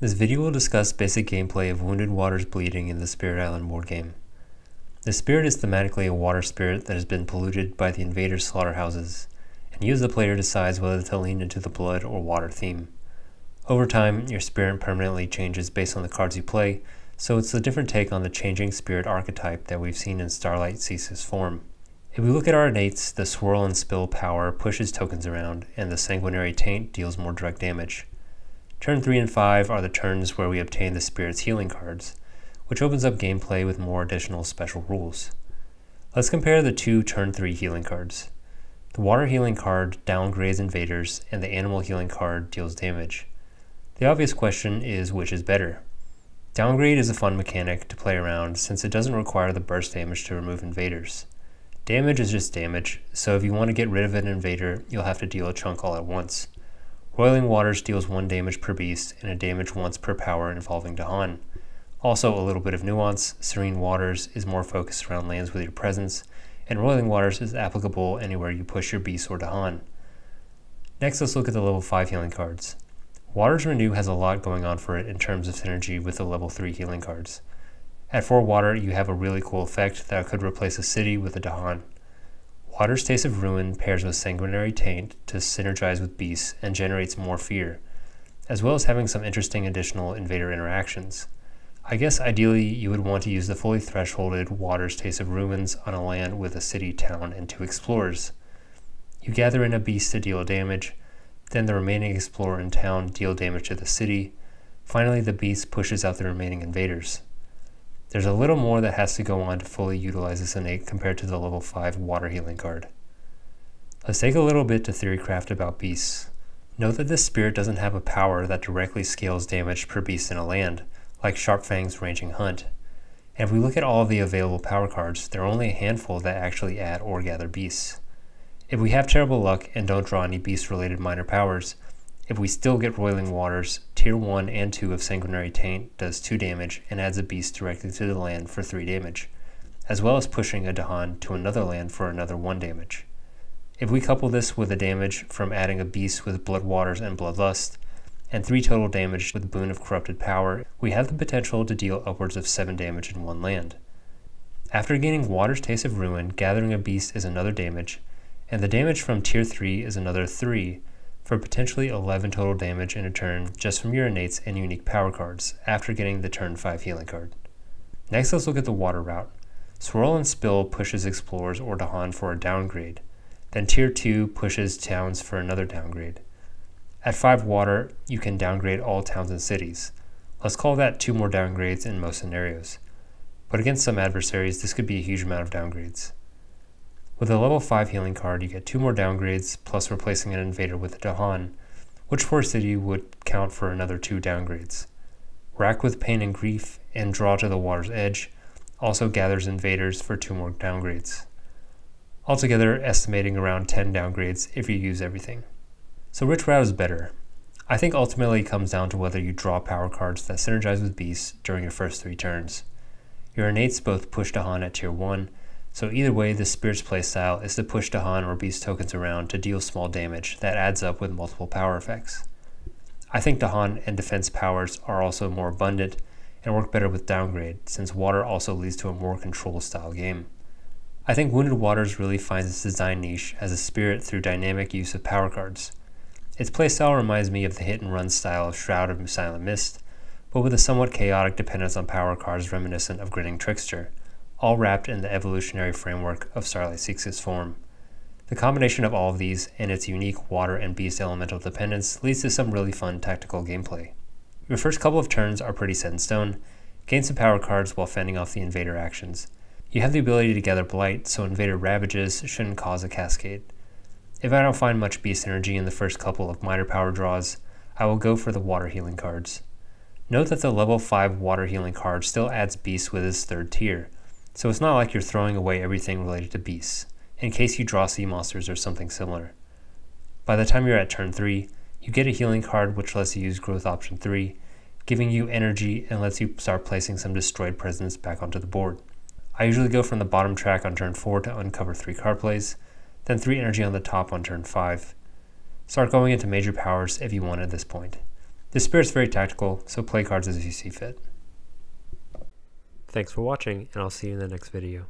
This video will discuss basic gameplay of Wounded Waters Bleeding in the Spirit Island board game. The spirit is thematically a water spirit that has been polluted by the invaders' slaughterhouses, and you as the player decides whether to lean into the blood or water theme. Over time, your spirit permanently changes based on the cards you play, so it's a different take on the changing spirit archetype that we've seen in Starlight Cease's form. If we look at our innates, the Swirl and Spill power pushes tokens around, and the Sanguinary Taint deals more direct damage. Turn 3 and 5 are the turns where we obtain the Spirit's healing cards, which opens up gameplay with more additional special rules. Let's compare the two Turn 3 healing cards. The Water healing card downgrades invaders, and the Animal healing card deals damage. The obvious question is which is better. Downgrade is a fun mechanic to play around since it doesn't require the burst damage to remove invaders. Damage is just damage, so if you want to get rid of an invader, you'll have to deal a chunk all at once. Roiling Waters deals 1 damage per beast and a damage once per power involving Dahan. Also a little bit of nuance, Serene Waters is more focused around lands with your presence, and Roiling Waters is applicable anywhere you push your beast or Dahan. Next, let's look at the level 5 healing cards. Waters Renew has a lot going on for it in terms of synergy with the level 3 healing cards. At 4 water, you have a really cool effect that could replace a city with a Dahan. Water's Taste of Ruin pairs with Sanguinary Taint to synergize with beasts and generates more fear, as well as having some interesting additional invader interactions. I guess ideally you would want to use the fully thresholded Water's Taste of Ruins on a land with a city, town, and 2 explorers. You gather in a beast to deal damage, then the remaining explorer and town deal damage to the city. Finally, the beast pushes out the remaining invaders. There's a little more that has to go on to fully utilize this innate compared to the level 5 water healing card. Let's take a little bit to theorycraft about beasts. Note that this spirit doesn't have a power that directly scales damage per beast in a land, like Sharpfang's Ranging Hunt. And if we look at all of the available power cards, there are only a handful that actually add or gather beasts. If we have terrible luck and don't draw any beast-related minor powers, if we still get Roiling Waters, Tier 1 and 2 of Sanguinary Taint does 2 damage and adds a beast directly to the land for 3 damage, as well as pushing a Dahan to another land for another 1 damage. If we couple this with the damage from adding a beast with Blood Waters and Bloodlust, and 3 total damage with Boon of Corrupted Power, we have the potential to deal upwards of 7 damage in 1 land. After gaining Water's Taste of Ruin, gathering a beast is another damage, and the damage from Tier 3 is another 3, for potentially 11 total damage in a turn just from your innates and unique power cards after getting the turn 5 healing card. Next, let's look at the water route. Swirl and Spill pushes explorers or Dahan for a downgrade, then Tier 2 pushes towns for another downgrade. At 5 water, you can downgrade all towns and cities. Let's call that 2 more downgrades in most scenarios, but against some adversaries this could be a huge amount of downgrades. With a level 5 healing card, you get 2 more downgrades, plus replacing an invader with a Dahan, which for a city would count for another 2 downgrades. Rack with Pain and Grief and Draw to the Water's Edge also gathers invaders for 2 more downgrades. Altogether, estimating around 10 downgrades if you use everything. So which route is better? I think ultimately it comes down to whether you draw power cards that synergize with beasts during your first 3 turns. Your innates both push Dahan at Tier 1, so either way, the Spirit's playstyle is to push Dahan or beast tokens around to deal small damage that adds up with multiple power effects. I think Dahan and defense powers are also more abundant and work better with downgrade, since water also leads to a more control style game. I think Wounded Waters really finds its design niche as a spirit through dynamic use of power cards. Its playstyle reminds me of the hit and run style of Shroud of Silent Mist, but with a somewhat chaotic dependence on power cards reminiscent of Grinning Trickster, all wrapped in the evolutionary framework of Starlight Cease's form. The combination of all of these and its unique water and beast elemental dependence leads to some really fun tactical gameplay. Your first couple of turns are pretty set in stone. Gain some power cards while fending off the invader actions. You have the ability to gather Blight, so invader ravages shouldn't cause a cascade. If I don't find much beast energy in the first couple of minor power draws, I will go for the water healing cards. Note that the level 5 water healing card still adds beasts with its 3rd tier, so it's not like you're throwing away everything related to beasts, in case you draw sea monsters or something similar. By the time you're at turn 3, you get a healing card which lets you use growth option 3, giving you energy and lets you start placing some destroyed presence back onto the board. I usually go from the bottom track on turn 4 to uncover 3 card plays, then 3 energy on the top on turn 5. Start going into major powers if you want at this point. This spirit's very tactical, so play cards as you see fit. Thanks for watching, and I'll see you in the next video.